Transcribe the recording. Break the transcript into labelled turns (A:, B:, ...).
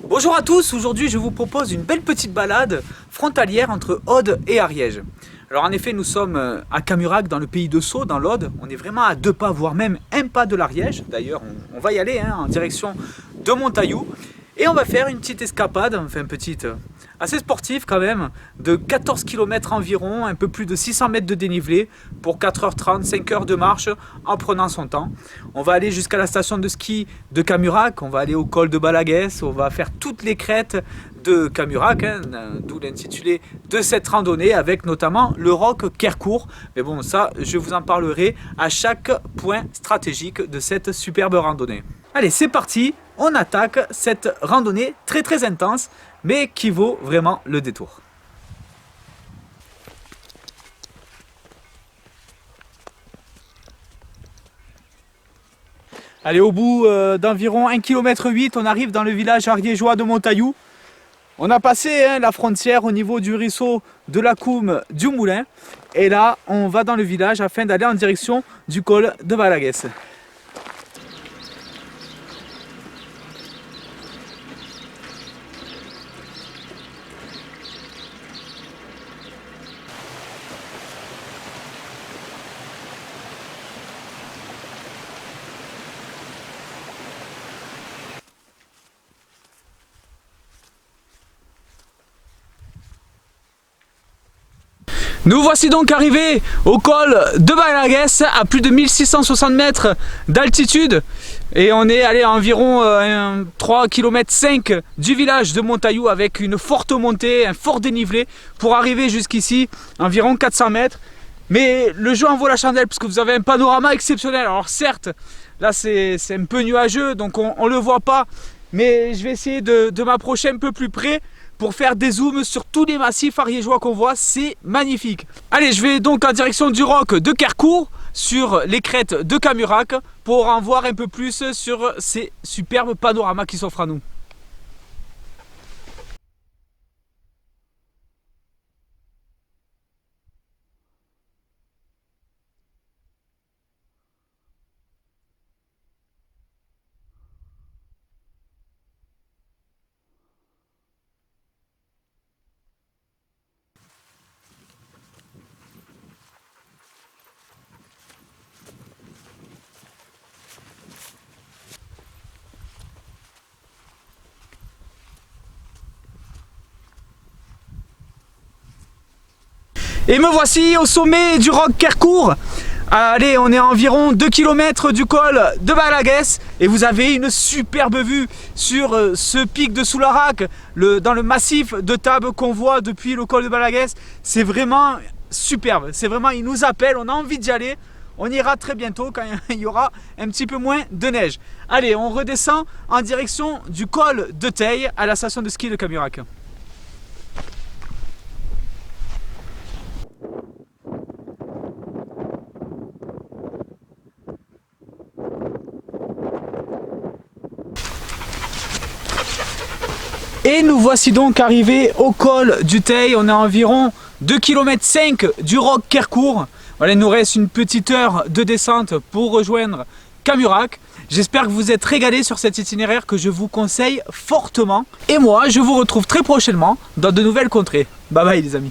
A: Bonjour à tous, aujourd'hui je vous propose une belle petite balade frontalière entre Aude et Ariège. Alors en effet nous sommes à Camurac dans le pays de Sceaux, dans l'Aude. On est vraiment à 2 pas, voire même un pas de l'Ariège. D'ailleurs on va y aller en direction de Montaillou. Et on va faire une petite escapade, enfin petite, assez sportive quand même, de 14 km environ, un peu plus de 600 mètres de dénivelé pour 4h30, 5 heures de marche en prenant son temps. On va aller jusqu'à la station de ski de Camurac, on va aller au col de Balaguès, on va faire toutes les crêtes de Camurac, d'où l'intitulé de cette randonnée, avec notamment le roc Kercourt. Mais bon, ça, je vous en parlerai à chaque point stratégique de cette superbe randonnée. Allez, c'est parti, on attaque cette randonnée très intense, mais qui vaut vraiment le détour. Allez, au bout d'environ 1,8 km, on arrive dans le village ariégeois de Montaillou. On a passé la frontière au niveau du ruisseau de la Coume du Moulin. Et là, on va dans le village afin d'aller en direction du col de Balaguès. Nous voici donc arrivés au col de Balaguès à plus de 1660 mètres d'altitude et on est allé à environ 3,5 km du village de Montaillou avec une forte montée, un fort dénivelé pour arriver jusqu'ici, environ 400 mètres. Mais le jeu en vaut la chandelle parce que vous avez un panorama exceptionnel. Alors certes, là c'est un peu nuageux donc on ne le voit pas, mais je vais essayer de m'approcher un peu plus près pour faire des zooms sur tous les massifs ariégeois qu'on voit, c'est magnifique. Allez, je vais donc en direction du roc de Kercourt, sur les crêtes de Camurac, pour en voir un peu plus sur ces superbes panoramas qui s'offrent à nous. Et me voici au sommet du roc Kercourt. Allez, on est à environ 2 km du col de Balaguès et vous avez une superbe vue sur ce pic de Soularac, dans le massif de Tarbes qu'on voit depuis le col de Balaguès. C'est vraiment superbe, c'est vraiment, il nous appelle, on a envie d'y aller. On ira très bientôt quand il y aura un petit peu moins de neige. Allez, on redescend en direction du col de Teille à la station de ski de Camurac. Et nous voici donc arrivés au col du Teille. On est à environ 2,5 km du roc Kercourt. Voilà, il nous reste une petite heure de descente pour rejoindre Camurac. J'espère que vous êtes régalés sur cet itinéraire que je vous conseille fortement. Et moi, je vous retrouve très prochainement dans de nouvelles contrées. Bye bye les amis.